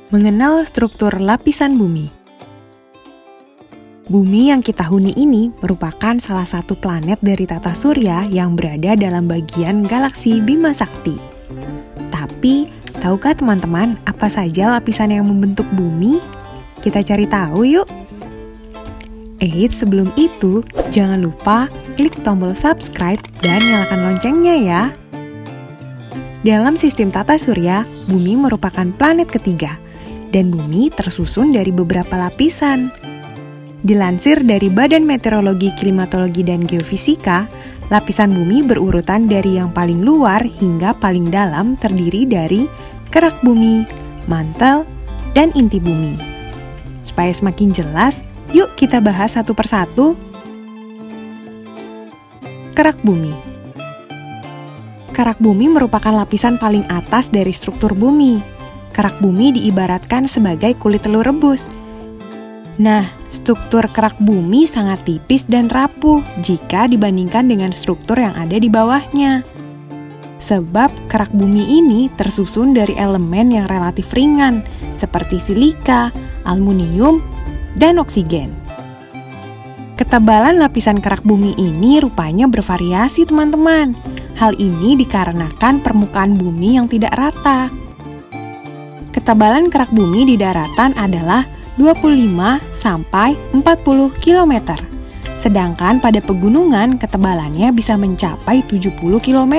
Mengenal struktur lapisan bumi. Bumi yang kita huni ini merupakan salah satu planet dari tata surya yang berada dalam bagian galaksi Bima Sakti. Tapi, tahukah teman-teman apa saja lapisan yang membentuk bumi? Kita cari tahu yuk! Sebelum itu, jangan lupa klik tombol subscribe dan nyalakan loncengnya ya! Dalam sistem tata surya, bumi merupakan planet ketiga, dan bumi tersusun dari beberapa lapisan. Dilansir dari Badan Meteorologi, Klimatologi, dan Geofisika, lapisan bumi berurutan dari yang paling luar hingga paling dalam terdiri dari kerak bumi, mantel, dan inti bumi. Supaya semakin jelas, yuk kita bahas satu persatu. Kerak bumi. Kerak bumi merupakan lapisan paling atas dari struktur bumi. Kerak bumi diibaratkan sebagai kulit telur rebus. Nah, struktur kerak bumi sangat tipis dan rapuh jika dibandingkan dengan struktur yang ada di bawahnya. Sebab kerak bumi ini tersusun dari elemen yang relatif ringan, seperti silika, aluminium, dan oksigen. Ketebalan lapisan kerak bumi ini rupanya bervariasi, teman-teman. Hal ini dikarenakan permukaan bumi yang tidak rata. Ketebalan kerak bumi di daratan adalah 25-40 km. Sedangkan pada pegunungan ketebalannya bisa mencapai 70 km.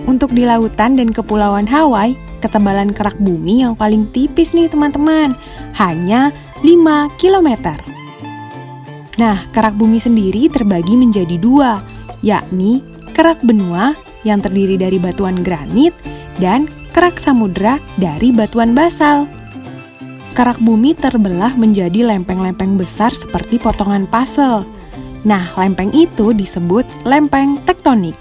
Untuk di lautan dan kepulauan Hawaii, ketebalan kerak bumi yang paling tipis nih teman-teman, hanya 5 km. Nah, kerak bumi sendiri terbagi menjadi dua, yakni kerak benua yang terdiri dari batuan granit dan kerak samudra dari batuan basal. Kerak bumi terbelah menjadi lempeng-lempeng besar seperti potongan puzzle. Nah, lempeng itu disebut lempeng tektonik.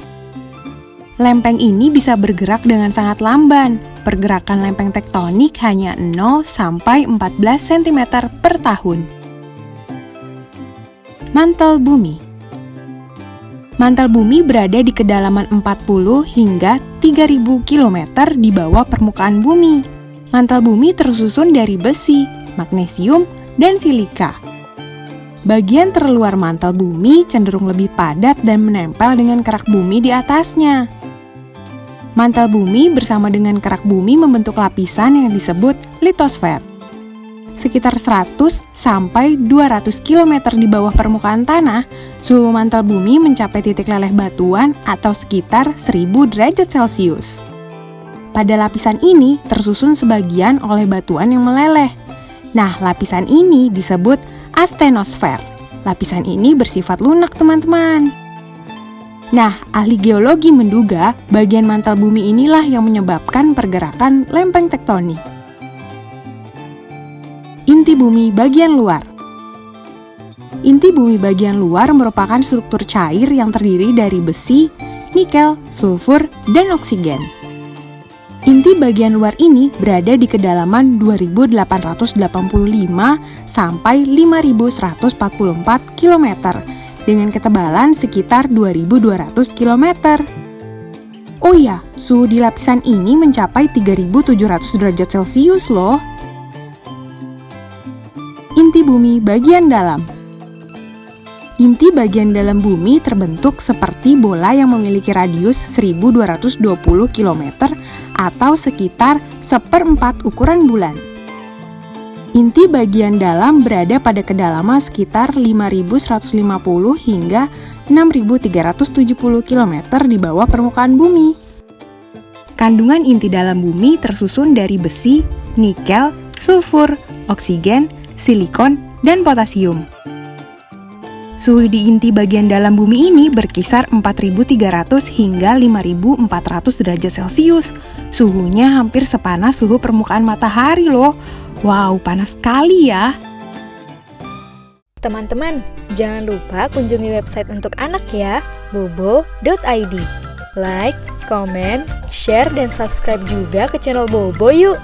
Lempeng ini bisa bergerak dengan sangat lamban. Pergerakan lempeng tektonik hanya 0-14 cm per tahun. Mantel bumi. Mantel bumi berada di kedalaman 40 hingga 3000 km di bawah permukaan bumi. Mantel bumi tersusun dari besi, magnesium, dan silika. Bagian terluar mantel bumi cenderung lebih padat dan menempel dengan kerak bumi di atasnya. Mantel bumi bersama dengan kerak bumi membentuk lapisan yang disebut litosfer. Sekitar 100-200 km di bawah permukaan tanah, suhu mantel bumi mencapai titik leleh batuan atau sekitar 1000 derajat Celcius. Pada lapisan ini tersusun sebagian oleh batuan yang meleleh. Nah, lapisan ini disebut astenosfer. Lapisan ini bersifat lunak, teman-teman. Nah, ahli geologi menduga bagian mantel bumi inilah yang menyebabkan pergerakan lempeng tektonik. Inti bumi bagian luar. Inti bumi bagian luar merupakan struktur cair yang terdiri dari besi, nikel, sulfur, dan oksigen. Inti bagian luar ini berada di kedalaman 2885 sampai 5144 km dengan ketebalan sekitar 2200 km. Oh iya, suhu di lapisan ini mencapai 3700 derajat Celcius loh. Inti bumi bagian dalam. Inti bagian dalam bumi terbentuk seperti bola yang memiliki radius 1220 km atau sekitar 1/4 ukuran bulan. Inti bagian dalam berada pada kedalaman sekitar 5150 hingga 6370 km di bawah permukaan bumi. Kandungan inti dalam bumi tersusun dari besi, nikel, sulfur, oksigen, silikon, dan potasium. Suhu di inti bagian dalam bumi ini berkisar 4.300 hingga 5.400 derajat Celcius. Suhunya hampir sepanas suhu permukaan matahari loh. Wow, panas sekali ya. Teman-teman, jangan lupa kunjungi website untuk anak ya, bobo.id. Like, komen, share, dan subscribe juga ke channel Bobo yuk!